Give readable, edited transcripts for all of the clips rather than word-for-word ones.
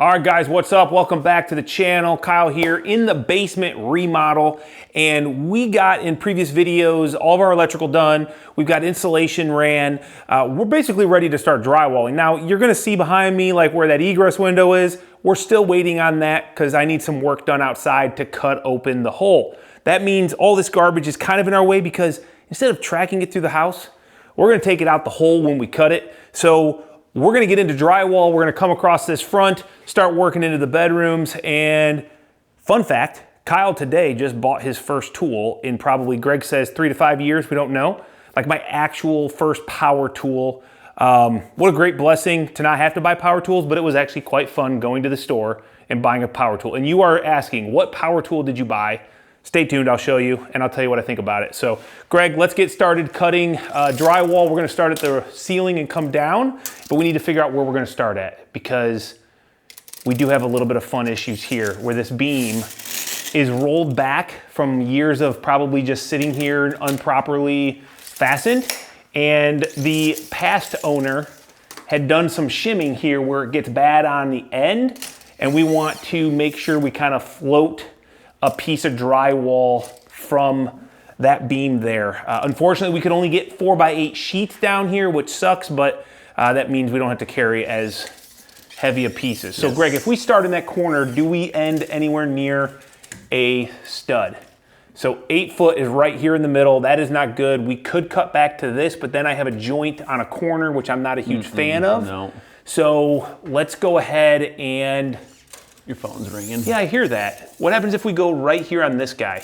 All right, guys, what's up? Welcome back to the channel. Kyle here in the basement remodel. And we got in previous videos all of our electrical done. We've got insulation ran. We're basically ready to start drywalling. Now, you're gonna see behind me like where that egress window is. We're still waiting on that because I need some work done outside to cut open the hole. That means all this garbage is kind of in our way because instead of tracking it through the house, we're gonna take it out the hole when we cut it. So we're gonna get into drywall. We're gonna come across this front, start working into the bedrooms. And fun fact, Kyle today just bought his first tool in probably, Greg says 3 to 5 years, we don't know. Like my actual first power tool. What a great blessing to not have to buy power tools, but it was actually quite fun going to the store and buying a power tool. And you are asking, what power tool did you buy? Stay tuned, I'll show you, and I'll tell you what I think about it. So, Greg, let's get started cutting drywall. We're gonna start at the ceiling and come down, but we need to figure out where we're gonna start at because we do have a little bit of fun issues here where this beam is rolled back from years of probably just sitting here improperly fastened, and the past owner had done some shimming here where it gets bad on the end, and we want to make sure we kind of float a piece of drywall from that beam there. Unfortunately, we could only get 4x8 sheets down here, which sucks, but that means we don't have to carry as heavy of pieces. So Greg, if we start in that corner, do we end anywhere near a stud? So 8 foot is right here in the middle. That is not good. We could cut back to this, but then I have a joint on a corner, which I'm not a huge fan of. No. So let's go ahead and... Your phone's ringing. Yeah, I hear that. What happens if we go right here on this guy?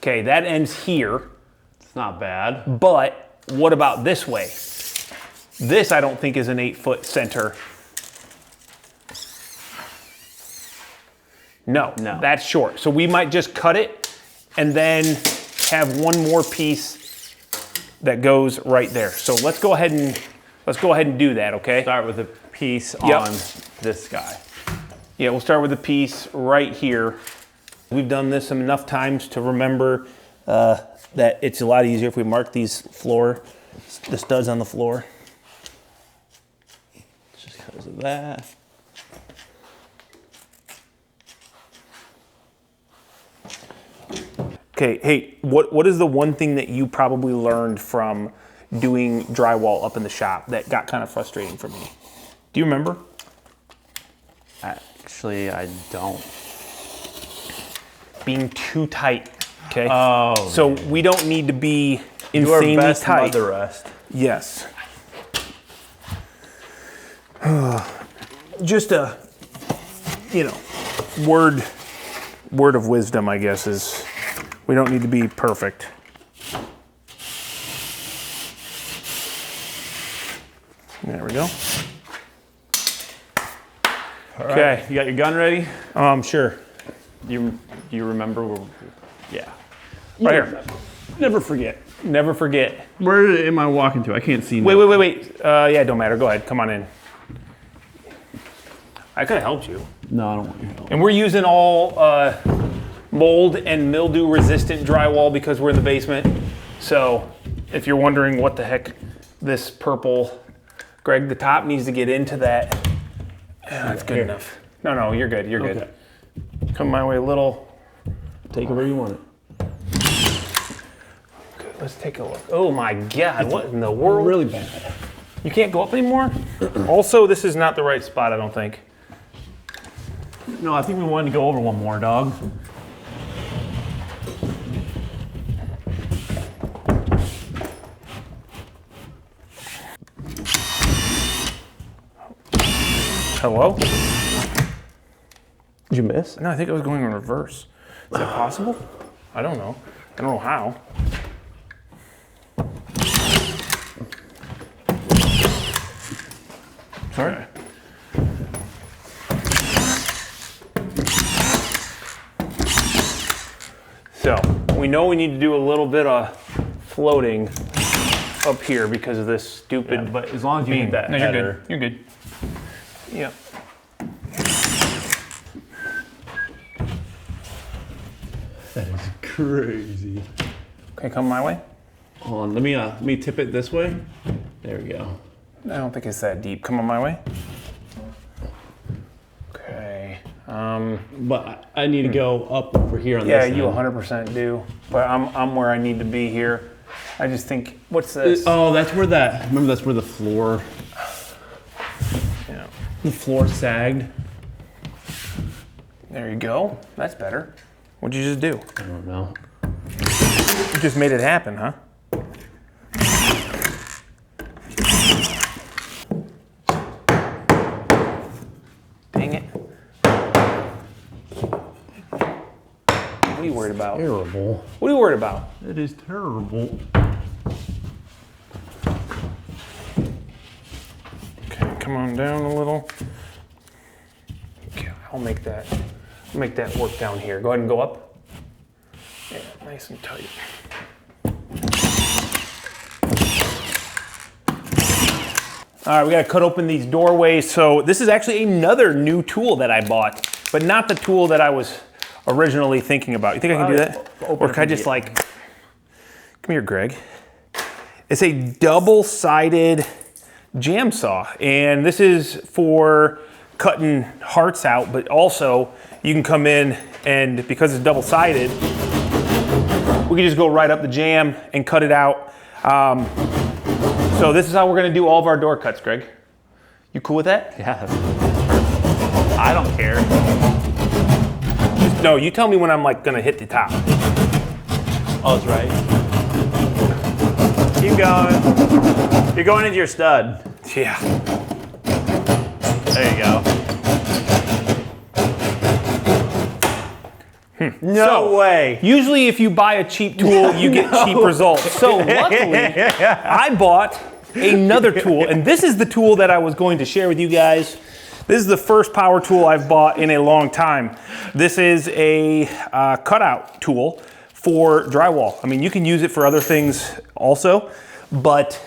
Okay, that ends here. It's not bad. But what about this way? This I don't think is an 8 foot center. No, that's short. So we might just cut it and then have one more piece that goes right there. So let's go ahead and do that, okay? Start with a piece on this guy. Yeah, we'll start with a piece right here. We've done this enough times to remember that it's a lot easier if we mark the studs on the floor. Just because of that. Okay, hey, what is the one thing that you probably learned from doing drywall up in the shop that got kind of frustrating for me? Do you remember? Actually, I don't. Being too tight, okay? Oh. So we don't need to be insanely best tight. The rest. Yes. Just a, word of wisdom, I guess, is we don't need to be perfect. There we go. All right. Okay, you got your gun ready? Sure. Do you remember where? Yeah. Right here. Never forget. Never forget. Where am I walking to? I can't see now. Wait. Yeah, it don't matter. Go ahead. Come on in. I could have helped you. No, I don't want your help. And we're using all mold and mildew resistant drywall because we're in the basement. So if you're wondering what the heck this purple, Greg, the top needs to get into that. That's good enough. No, you're good. You're good. Come my way a little. Take it where you want it. Okay, let's take a look. Oh my God, what in the world? Really bad. You can't go up anymore? Also, this is not the right spot, I don't think. No, I think we wanted to go over one more, dog. Hello? Did you miss? No, I think I was going in reverse. Is that possible? I don't know. I don't know how. Sorry. So, we know we need to do a little bit of floating up here because of this stupid Yeah, but as long as you beam. hit that No, you're header. good. You're good. Yeah. That is crazy. Okay, come my way. Hold on, let me tip it this way. There we go. I don't think it's that deep. Come on my way. But I need to go up over here on this Yeah, end. you 100% do. But I'm where I need to be here. I just think, what's this? Oh, that's where that. Remember, that's where the floor. Yeah. The floor sagged. There you go. That's better. What'd you just do? I don't know. You just made it happen, huh? Dang it. What are you worried about? Terrible. What are you worried about? It is terrible. Okay, come on down a little. Okay, I'll make that work down here. Go ahead and go up. Yeah, nice and tight. All right, we gotta cut open these doorways. So this is actually another new tool that I bought, but not the tool that I was originally thinking about. You think I can do that? Or can I just like, come here, Greg. It's a double-sided jam saw, and this is for cutting hearts out, but also you can come in and because it's double-sided, we can just go right up the jam and cut it out. So this is how we're gonna do all of our door cuts, Greg. You cool with that? Yeah. I don't care. No, you tell me when I'm like gonna hit the top. Oh, that's right. Keep going. You're going into your stud. Yeah. There you go. No way. Usually if you buy a cheap tool, you get cheap results. So luckily, I bought another tool, and this is the tool that I was going to share with you guys. This is the first power tool I've bought in a long time. This is a cutout tool for drywall. I mean, you can use it for other things also, but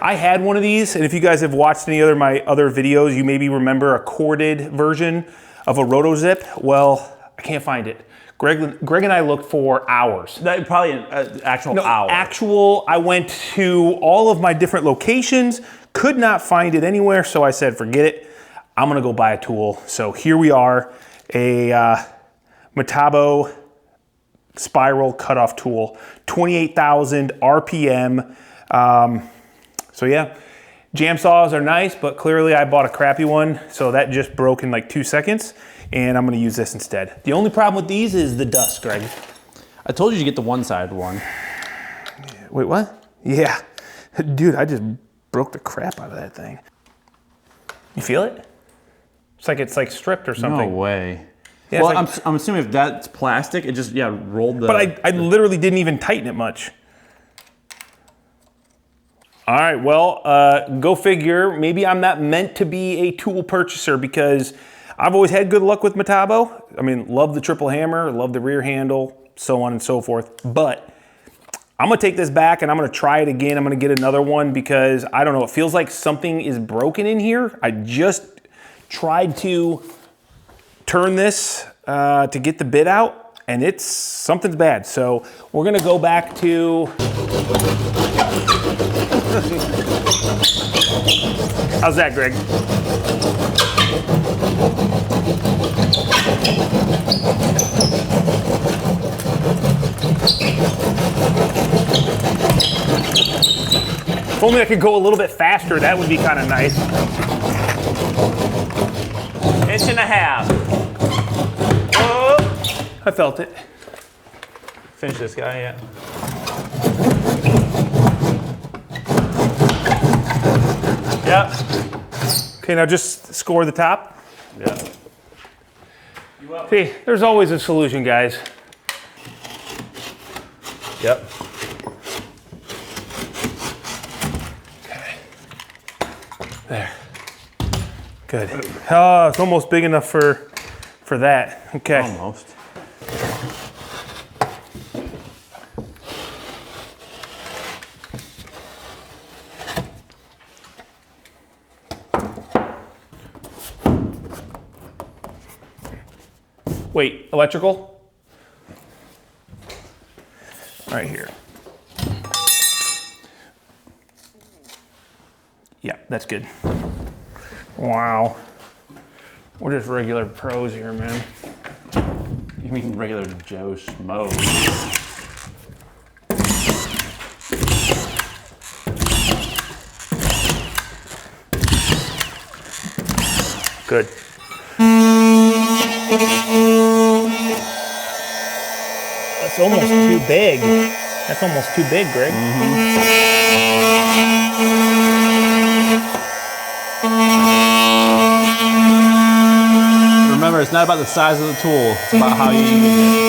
I had one of these, and if you guys have watched any other my other videos, you maybe remember a corded version of a RotoZip. Well, I can't find it. Greg and I looked for hours. That probably an actual hour. I went to all of my different locations, could not find it anywhere, so I said, forget it. I'm gonna go buy a tool. So here we are, a Metabo spiral cutoff tool, 28,000 RPM. So yeah, jam saws are nice, but clearly I bought a crappy one, so that just broke in like 2 seconds, and I'm gonna use this instead. The only problem with these is the dust, Greg. I told you to get the one-sided one. Wait, what? Yeah. Dude, I just broke the crap out of that thing. You feel it? It's like stripped or something. No way. Yeah, well, like, I'm assuming if that's plastic, it just, yeah, rolled the... But I literally didn't even tighten it much. All right, well, go figure. Maybe I'm not meant to be a tool purchaser because I've always had good luck with Metabo. I mean, love the triple hammer, love the rear handle, so on and so forth. But I'm gonna take this back and I'm gonna try it again. I'm gonna get another one because I don't know, it feels like something is broken in here. I just tried to turn this to get the bit out and something's bad. So we're gonna go back to, how's that, Greg? If only I could go a little bit faster, that would be kind of nice. 1.5 inches. Oh, I felt it. Finish this guy, yeah. Yep. Okay, now just score the top. Yeah. See, there's always a solution, guys. Yep. Okay. There. Good. Oh, it's almost big enough for that. Okay. Almost. Wait, electrical? Right here. Yeah, that's good. Wow. We're just regular pros here, man. You mean regular Joe Schmo? Good. That's almost too big. That's almost too big, Greg. Remember, it's not about the size of the tool. It's about how you use it.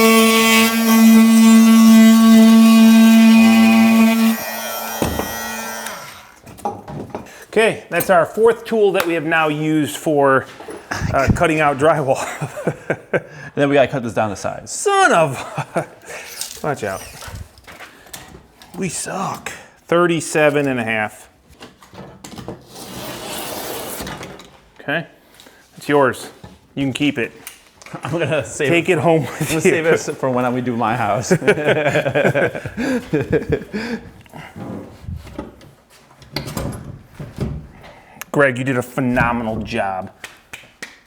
Okay, that's our 4th tool that we have now used for cutting out drywall. And then we gotta cut this down to size. Son of... Watch out. We suck. 37.5. Okay, it's yours. You can keep it. I'm gonna save Take it home with I'm gonna you. save it for when we do my house. Greg, you did a phenomenal job.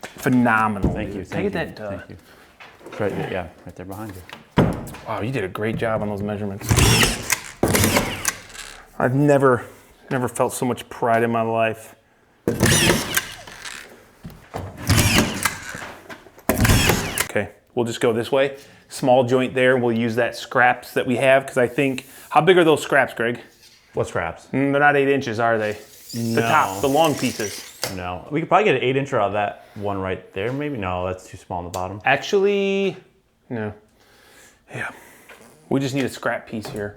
Phenomenal. Thank you. Can I Thank get you. that? Thank you. It's right, yeah, right there behind you. Wow, you did a great job on those measurements. I've never felt so much pride in my life. Okay, we'll just go this way. Small joint there. We'll use that scraps that we have because I think, how big are those scraps, Greg? What scraps? They're not 8 inches, are they? The top, the long pieces. No. We could probably get an 8-incher out of that one right there, maybe? No, that's too small on the bottom. Actually, no. Yeah. We just need a scrap piece here.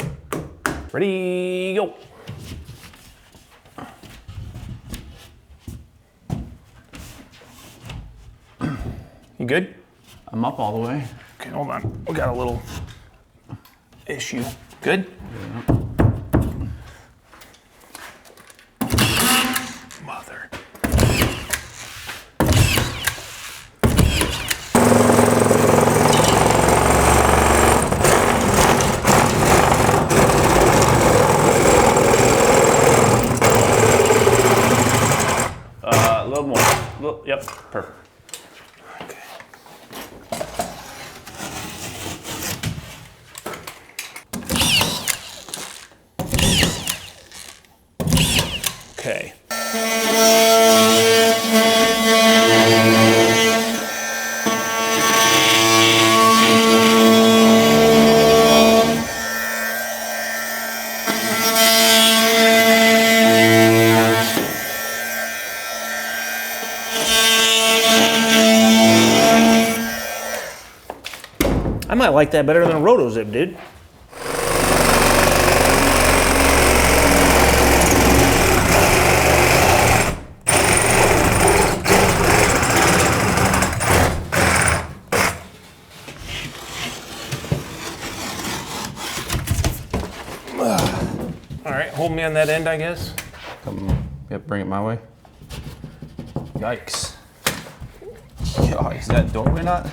Ready, go. You good? I'm up all the way. Okay, hold on. We got a little issue. Good? Yeah. Mother. A little more. Yep, perfect. Okay. I might like that better than a RotoZip, dude. All right, hold me on that end, I guess. Yep, bring it my way. Yikes. Yikes, is that doorway not?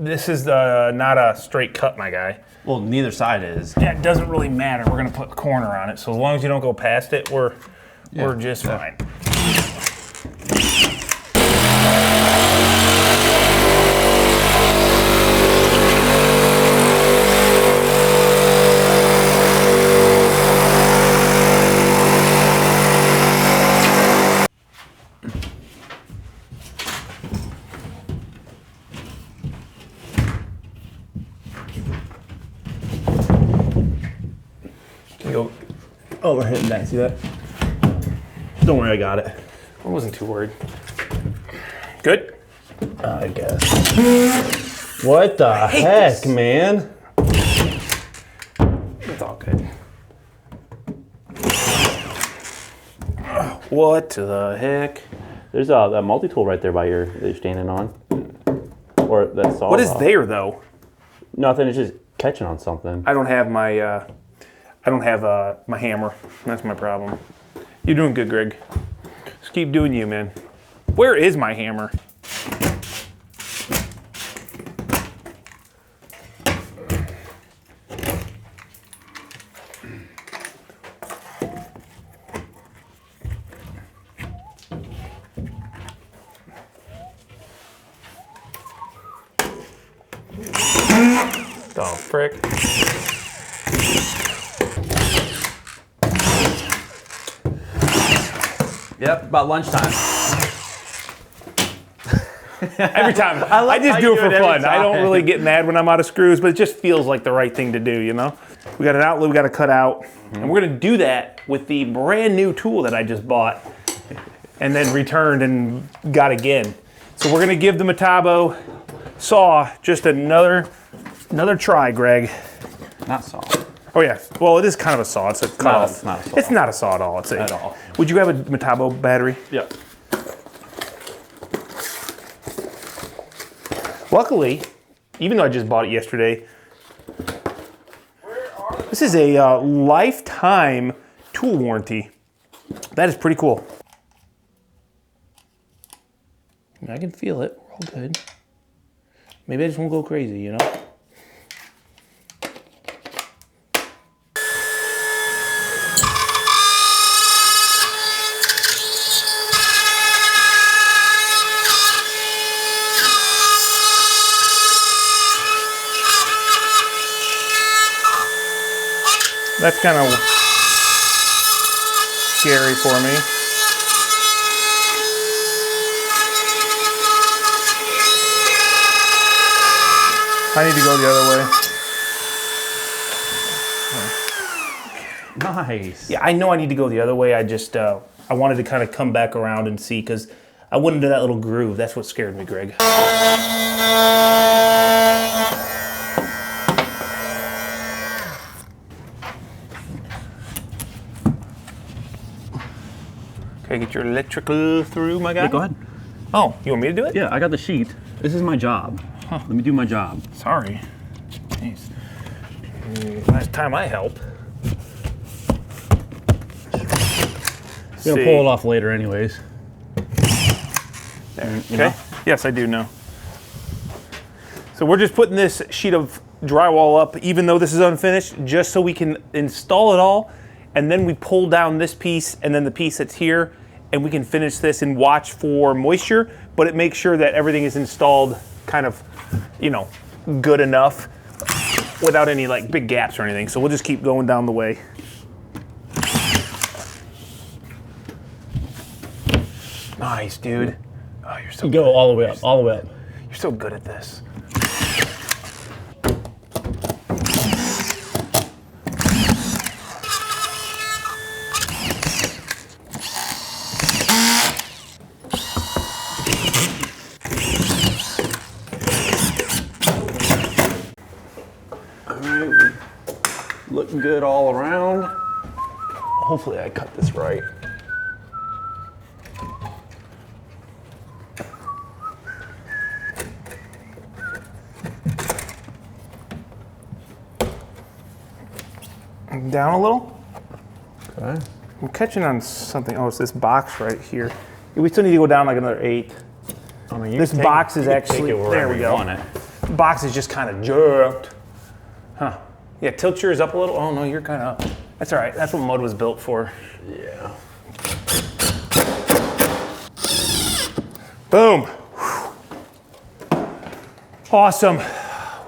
This is not a straight cut, my guy. Well, neither side is. Yeah, it doesn't really matter. We're gonna put a corner on it, so as long as you don't go past it, we're just fine. Go. Oh, we're hitting that. See that? Don't worry, I got it. I wasn't too worried. Good? I guess. What the heck, man? It's all good. What the heck? There's that multi-tool right there by that you're standing on. Or that saw. What is there, though? Nothing, it's just catching on something. I don't have my my hammer. That's my problem. You're doing good, Greg. Just keep doing you, man. Where is my hammer? frick. Yep, about lunchtime. Every time. I just do it for fun. I don't really get mad when I'm out of screws, but it just feels like the right thing to do, you know? We got an outlet we got to cut out, and we're going to do that with the brand new tool that I just bought and then returned and got again. So we're going to give the Metabo saw just another try, Greg. Not saw. Oh yeah, well it is kind of a saw. It's a cutoff. It's not a saw. It's not a saw at all. It's at all. Would you have a Metabo battery? Yep. Luckily, even though I just bought it yesterday, this is a lifetime tool warranty. That is pretty cool. I can feel it. We're all good. Maybe I just won't go crazy, you know? That's kind of scary for me. I need to go the other way. Nice. Yeah, I know I need to go the other way. I just, I wanted to kind of come back around and see, because I went into that little groove. That's what scared me, Greg. Okay, get your electrical through, my guy. Yeah, go ahead. Oh, you want me to do it? Yeah, I got the sheet. This is my job. Let me do my job. Sorry. Jeez. Last time I help. I'm gonna pull it off later anyways. There. Okay. Yes, I do know. So we're just putting this sheet of drywall up, even though this is unfinished, just so we can install it all. And then we pull down this piece and then the piece that's here, and we can finish this and watch for moisture, but it makes sure that everything is installed kind of, you know, good enough without any like big gaps or anything. So we'll just keep going down the way. Nice, dude. Oh, you're so You go all the way up, all the way up. You're so good at this. Alright, looking good all around. Hopefully I cut this right. Down a little. Okay. I'm catching on something. Oh, it's this box right here. We still need to go down like another 8. I mean, This box is actually, there we go. The box is just kind of jerked. Huh. Yeah, tilt yours up a little. Oh no, you're kind of up. That's all right. That's what mud was built for. Yeah. Boom. Awesome.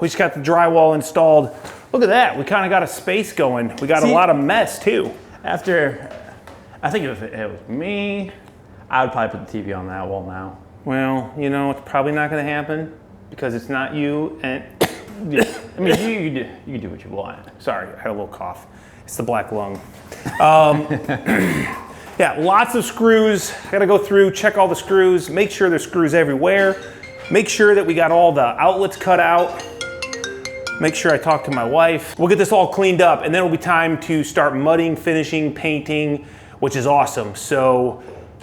We just got the drywall installed. Look at that. We kind of got a space going. We got a lot of mess too. After, I think if it was me, I would probably put the TV on that wall now. Well, you know, it's probably not going to happen because it's not you. And I mean, you can do what you want. Sorry, I had a little cough. It's the black lung. Yeah, lots of screws. I got to go through, check all the screws, make sure there's screws everywhere. Make sure that we got all the outlets cut out. Make sure I talk to my wife. We'll get this all cleaned up, and then it'll be time to start mudding, finishing, painting, which is awesome. So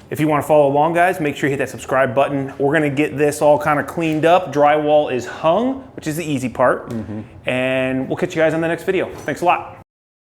if you want to follow along, guys, make sure you hit that subscribe button. We're gonna get this all kind of cleaned up. Drywall is hung, which is the easy part. And we'll catch you guys on the next video. Thanks a lot.